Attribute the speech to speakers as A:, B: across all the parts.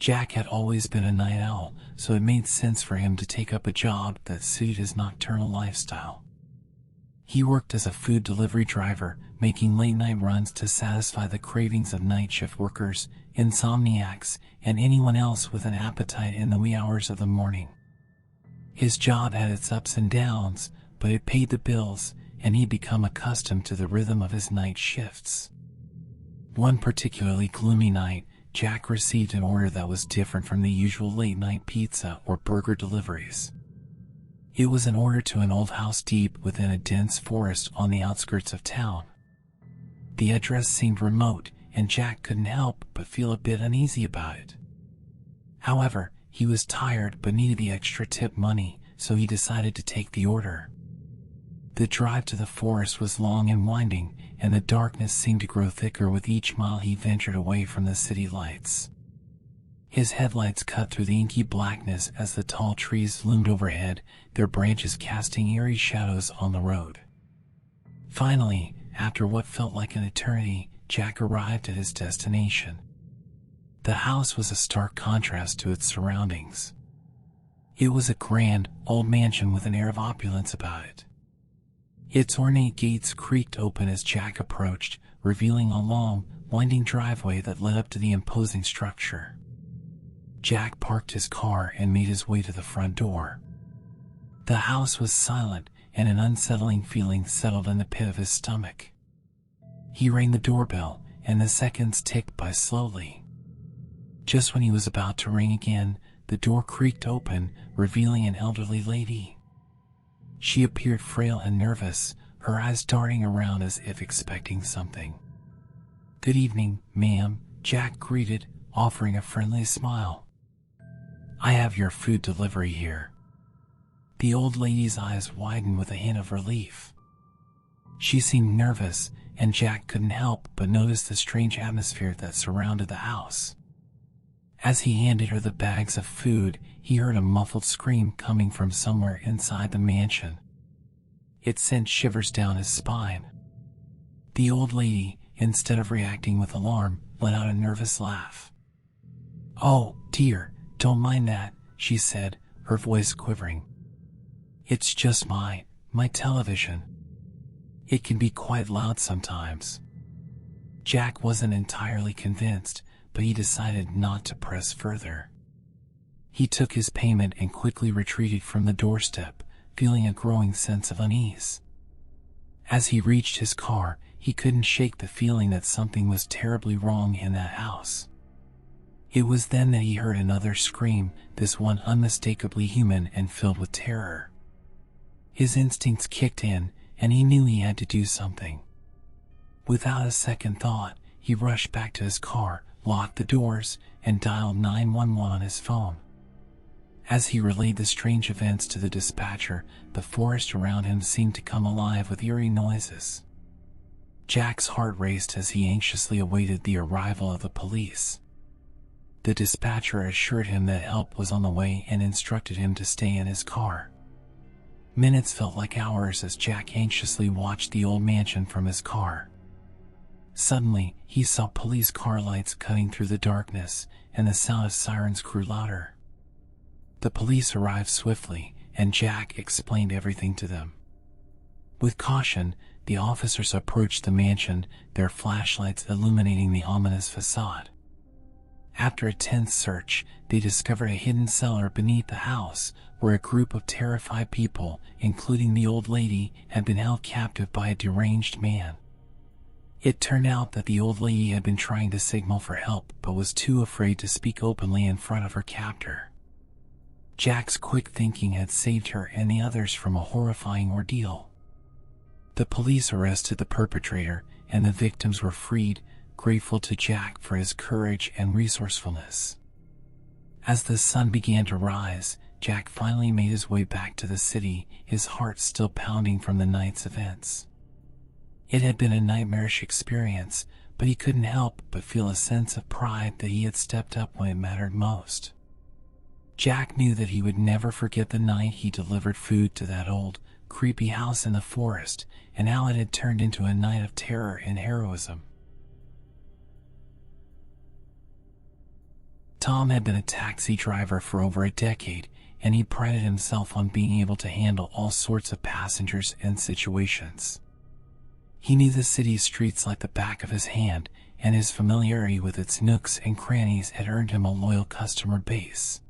A: Jack had always been a night owl, so it made sense for him to take up a job that suited his nocturnal lifestyle. He worked as a food delivery driver, making late-night runs to satisfy the cravings of night shift workers, insomniacs, and anyone else with an appetite in the wee hours of the morning. His job had its ups and downs, but it paid the bills, and he'd become accustomed to the rhythm of his night shifts. One particularly gloomy night, Jack received an order that was different from the usual late-night pizza or burger deliveries. It was an order to an old house deep within a dense forest on the outskirts of town. The address seemed remote, and Jack couldn't help but feel a bit uneasy about it. However, he was tired but needed the extra tip money, so he decided to take the order. The drive to the forest was long and winding, and the darkness seemed to grow thicker with each mile he ventured away from the city lights. His headlights cut through the inky blackness as the tall trees loomed overhead, their branches casting eerie shadows on the road. Finally, after what felt like an eternity, Jack arrived at his destination. The house was a stark contrast to its surroundings. It was a grand, old mansion with an air of opulence about it. Its ornate gates creaked open as Jack approached, revealing a long, winding driveway that led up to the imposing structure. Jack parked his car and made his way to the front door. The house was silent, and an unsettling feeling settled in the pit of his stomach. He rang the doorbell, and the seconds ticked by slowly. Just when he was about to ring again, the door creaked open, revealing an elderly lady. She appeared frail and nervous, her eyes darting around as if expecting something. "Good evening, ma'am," Jack greeted, offering a friendly smile. "I have your food delivery here." The old lady's eyes widened with a hint of relief. She seemed nervous, and Jack couldn't help but notice the strange atmosphere that surrounded the house. As he handed her the bags of food, he heard a muffled scream coming from somewhere inside the mansion. It sent shivers down his spine. The old lady, instead of reacting with alarm, let out a nervous laugh. "Oh, dear, don't mind that," she said, her voice quivering. "It's just my television. It can be quite loud sometimes." Jack wasn't entirely convinced, but he decided not to press further. He took his payment and quickly retreated from the doorstep, feeling a growing sense of unease. As he reached his car, he couldn't shake the feeling that something was terribly wrong in that house. It was then that he heard another scream, this one unmistakably human and filled with terror. His instincts kicked in, and he knew he had to do something. Without a second thought, he rushed back to his car, locked the doors, and dialed 911 on his phone. As he relayed the strange events to the dispatcher, the forest around him seemed to come alive with eerie noises. Jack's heart raced as he anxiously awaited the arrival of the police. The dispatcher assured him that help was on the way and instructed him to stay in his car. Minutes felt like hours as Jack anxiously watched the old mansion from his car. Suddenly, he saw police car lights cutting through the darkness, and the sound of sirens grew louder. The police arrived swiftly, and Jack explained everything to them. With caution, the officers approached the mansion, their flashlights illuminating the ominous facade. After a tense search, they discovered a hidden cellar beneath the house, where a group of terrified people, including the old lady, had been held captive by a deranged man. It turned out that the old lady had been trying to signal for help but was too afraid to speak openly in front of her captor. Jack's quick thinking had saved her and the others from a horrifying ordeal. The police arrested the perpetrator, and the victims were freed, grateful to Jack for his courage and resourcefulness. As the sun began to rise, Jack finally made his way back to the city, his heart still pounding from the night's events. It had been a nightmarish experience, but he couldn't help but feel a sense of pride that he had stepped up when it mattered most. Jack knew that he would never forget the night he delivered food to that old, creepy house in the forest, and how it had turned into a night of terror and heroism. Tom had been a taxi driver for over a decade, and he prided himself on being able to handle all sorts of passengers and situations. He knew the city's streets like the back of his hand, and his familiarity with its nooks and crannies had earned him a loyal customer base.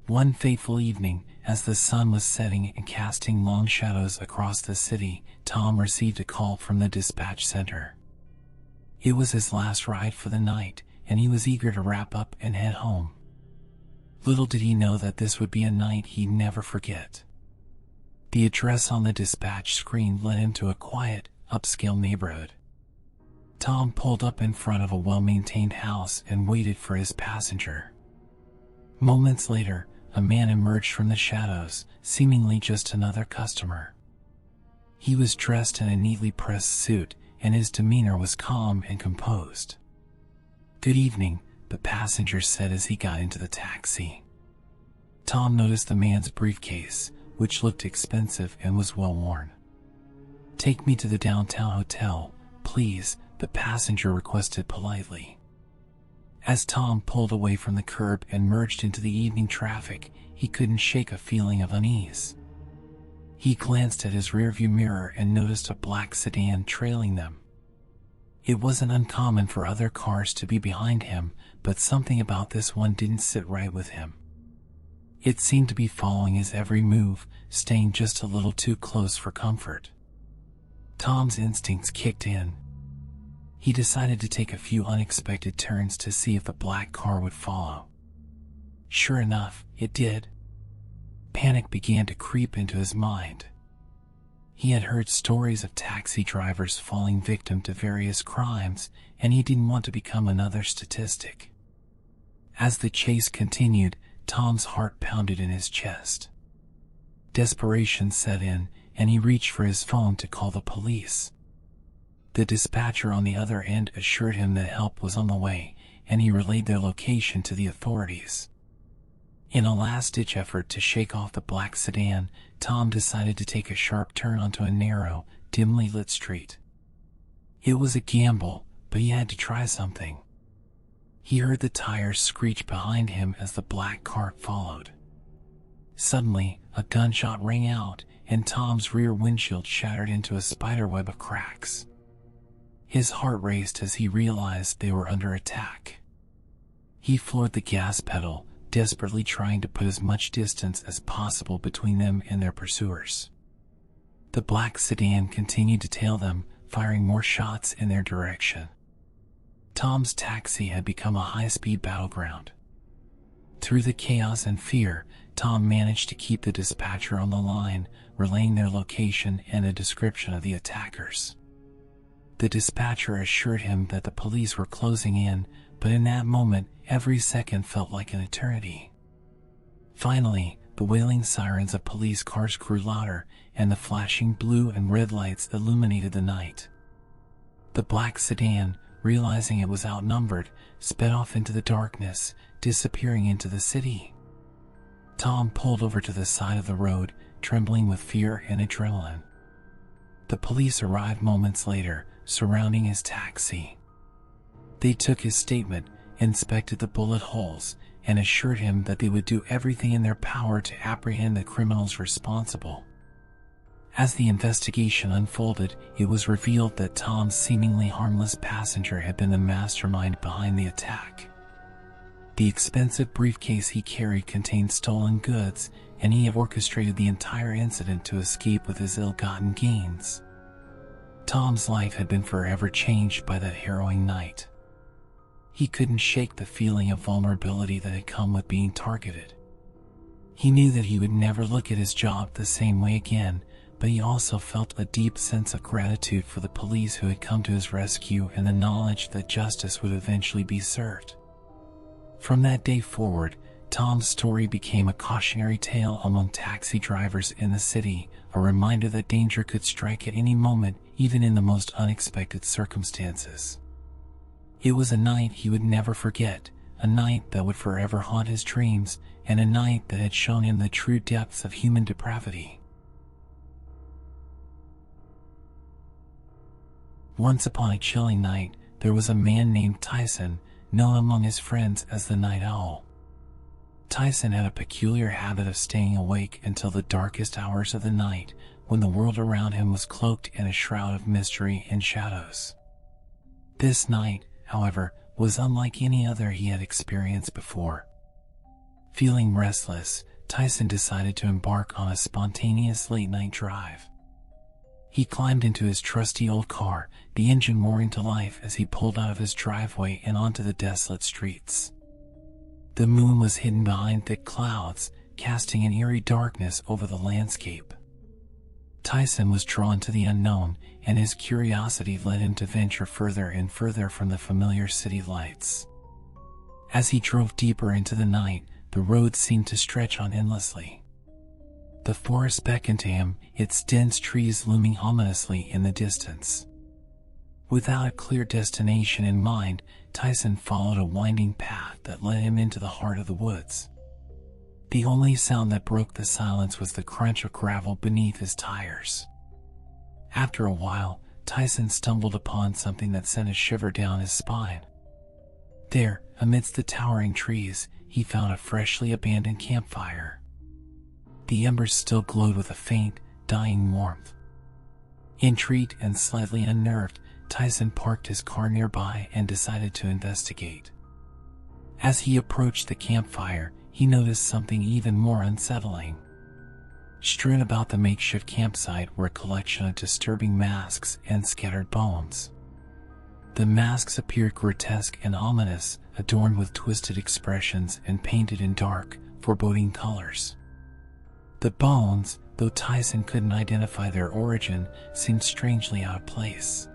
A: One fateful evening, as the sun was setting and casting long shadows across the city, Tom received a call from the dispatch center. It was his last ride for the night, and he was eager to wrap up and head home. Little did he know that this would be a night he'd never forget. The address on the dispatch screen led him to a quiet, upscale neighborhood. Tom pulled up in front of a well-maintained house and waited for his passenger. Moments later, a man emerged from the shadows, seemingly just another customer. He was dressed in a neatly pressed suit, and his demeanor was calm and composed. "Good evening," the passenger said as he got into the taxi. Tom noticed the man's briefcase, which looked expensive and was well worn. "Take me to the downtown hotel, please," the passenger requested politely. As Tom pulled away from the curb and merged into the evening traffic, he couldn't shake a feeling of unease. He glanced at his rearview mirror and noticed a black sedan trailing them. It wasn't uncommon for other cars to be behind him, but something about this one didn't sit right with him. It seemed to be following his every move, staying just a little too close for comfort. Tom's instincts kicked in. He decided to take a few unexpected turns to see if the black car would follow. Sure enough, it did. Panic began to creep into his mind. He had heard stories of taxi drivers falling victim to various crimes, and he didn't want to become another statistic. As the chase continued, Tom's heart pounded in his chest. Desperation set in, and he reached for his phone to call the police. The dispatcher on the other end assured him that help was on the way, and he relayed their location to the authorities. In a last-ditch effort to shake off the black sedan, Tom decided to take a sharp turn onto a narrow, dimly lit street. It was a gamble, but he had to try something. He heard the tires screech behind him as the black cart followed. Suddenly, a gunshot rang out, and Tom's rear windshield shattered into a spiderweb of cracks. His heart raced as he realized they were under attack. He floored the gas pedal, desperately trying to put as much distance as possible between them and their pursuers. The black sedan continued to tail them, firing more shots in their direction. Tom's taxi had become a high-speed battleground. Through the chaos and fear, Tom managed to keep the dispatcher on the line, relaying their location and a description of the attackers. The dispatcher assured him that the police were closing in, but in that moment, every second felt like an eternity. Finally, the wailing sirens of police cars grew louder, and the flashing blue and red lights illuminated the night. The black sedan, realizing it was outnumbered, sped off into the darkness, disappearing into the city. Tom pulled over to the side of the road, trembling with fear and adrenaline. The police arrived moments later, surrounding his taxi. They took his statement, inspected the bullet holes, and assured him that they would do everything in their power to apprehend the criminals responsible. As the investigation unfolded, it was revealed that Tom's seemingly harmless passenger had been the mastermind behind the attack. The expensive briefcase he carried contained stolen goods, and he had orchestrated the entire incident to escape with his ill-gotten gains. Tom's life had been forever changed by that harrowing night. He couldn't shake the feeling of vulnerability that had come with being targeted. He knew that he would never look at his job the same way again, but he also felt a deep sense of gratitude for the police who had come to his rescue and the knowledge that justice would eventually be served. From that day forward, Tom's story became a cautionary tale among taxi drivers in the city, a reminder that danger could strike at any moment, even in the most unexpected circumstances. It was a night he would never forget, a night that would forever haunt his dreams, and a night that had shown him the true depths of human depravity. Once upon a chilling night, there was a man named Tyson, known among his friends as the Night Owl. Tyson had a peculiar habit of staying awake until the darkest hours of the night, when the world around him was cloaked in a shroud of mystery and shadows. This night, however, was unlike any other he had experienced before. Feeling restless, Tyson decided to embark on a spontaneous late-night drive. He climbed into his trusty old car, the engine roaring to life as he pulled out of his driveway and onto the desolate streets. The moon was hidden behind thick clouds, casting an eerie darkness over the landscape. Tyson was drawn to the unknown, and his curiosity led him to venture further and further from the familiar city lights. As he drove deeper into the night, the road seemed to stretch on endlessly. The forest beckoned to him, its dense trees looming ominously in the distance. Without a clear destination in mind, Tyson followed a winding path that led him into the heart of the woods. The only sound that broke the silence was the crunch of gravel beneath his tires. After a while, Tyson stumbled upon something that sent a shiver down his spine. There, amidst the towering trees, he found a freshly abandoned campfire. The embers still glowed with a faint, dying warmth. Intrigued and slightly unnerved, Tyson parked his car nearby and decided to investigate. As he approached the campfire, he noticed something even more unsettling. Strewn about the makeshift campsite were a collection of disturbing masks and scattered bones. The masks appeared grotesque and ominous, adorned with twisted expressions and painted in dark, foreboding colors. The bones, though Tyson couldn't identify their origin, seemed strangely out of place.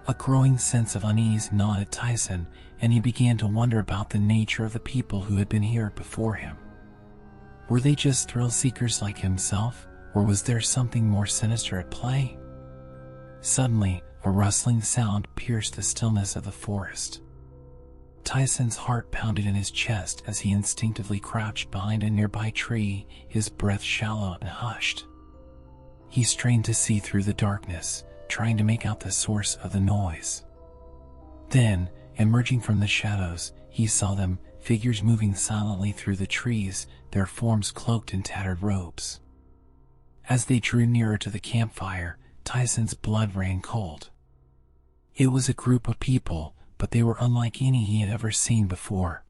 A: A growing sense of unease gnawed at Tyson, and he began to wonder about the nature of the people who had been here before him. Were they just thrill-seekers like himself, or was there something more sinister at play? Suddenly, a rustling sound pierced the stillness of the forest. Tyson's heart pounded in his chest as he instinctively crouched behind a nearby tree, his breath shallow and hushed. He strained to see through the darkness, trying to make out the source of the noise. Then, emerging from the shadows, he saw them, figures moving silently through the trees, their forms cloaked in tattered robes. As they drew nearer to the campfire, Tyson's blood ran cold. It was a group of people, but they were unlike any he had ever seen before.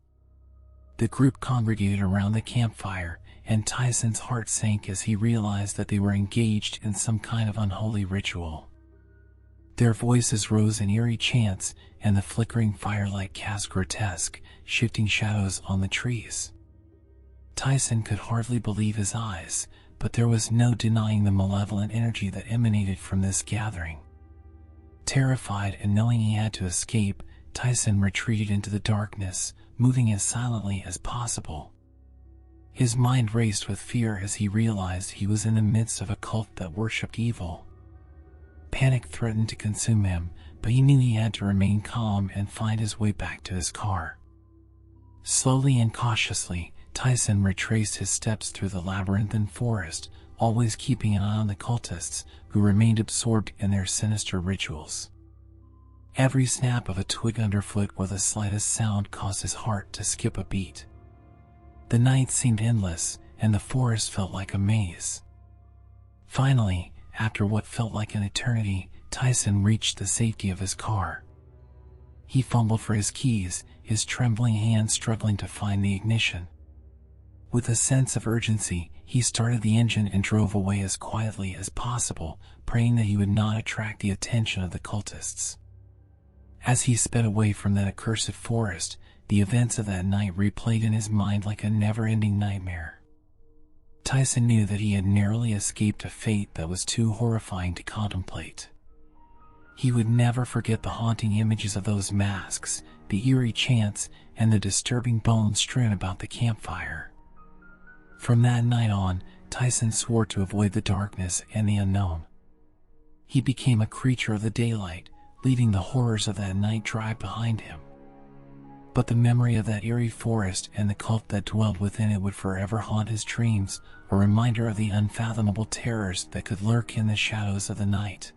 A: The group congregated around the campfire, and Tyson's heart sank as he realized that they were engaged in some kind of unholy ritual. Their voices rose in eerie chants, and the flickering firelight cast grotesque, shifting shadows on the trees. Tyson could hardly believe his eyes, but there was no denying the malevolent energy that emanated from this gathering. Terrified and knowing he had to escape, Tyson retreated into the darkness, moving as silently as possible. His mind raced with fear as he realized he was in the midst of a cult that worshipped evil. Panic threatened to consume him, but he knew he had to remain calm and find his way back to his car. Slowly and cautiously, Tyson retraced his steps through the labyrinthine forest, always keeping an eye on the cultists, who remained absorbed in their sinister rituals. Every snap of a twig underfoot or the slightest sound caused his heart to skip a beat. The night seemed endless, and the forest felt like a maze. Finally, after what felt like an eternity, Tyson reached the safety of his car. He fumbled for his keys, his trembling hands struggling to find the ignition. With a sense of urgency, he started the engine and drove away as quietly as possible, praying that he would not attract the attention of the cultists. As he sped away from that accursed forest, the events of that night replayed in his mind like a never-ending nightmare. Tyson knew that he had narrowly escaped a fate that was too horrifying to contemplate. He would never forget the haunting images of those masks, the eerie chants, and the disturbing bones strewn about the campfire. From that night on, Tyson swore to avoid the darkness and the unknown. He became a creature of the daylight, leaving the horrors of that night drive behind him. But the memory of that eerie forest and the cult that dwelled within it would forever haunt his dreams, a reminder of the unfathomable terrors that could lurk in the shadows of the night.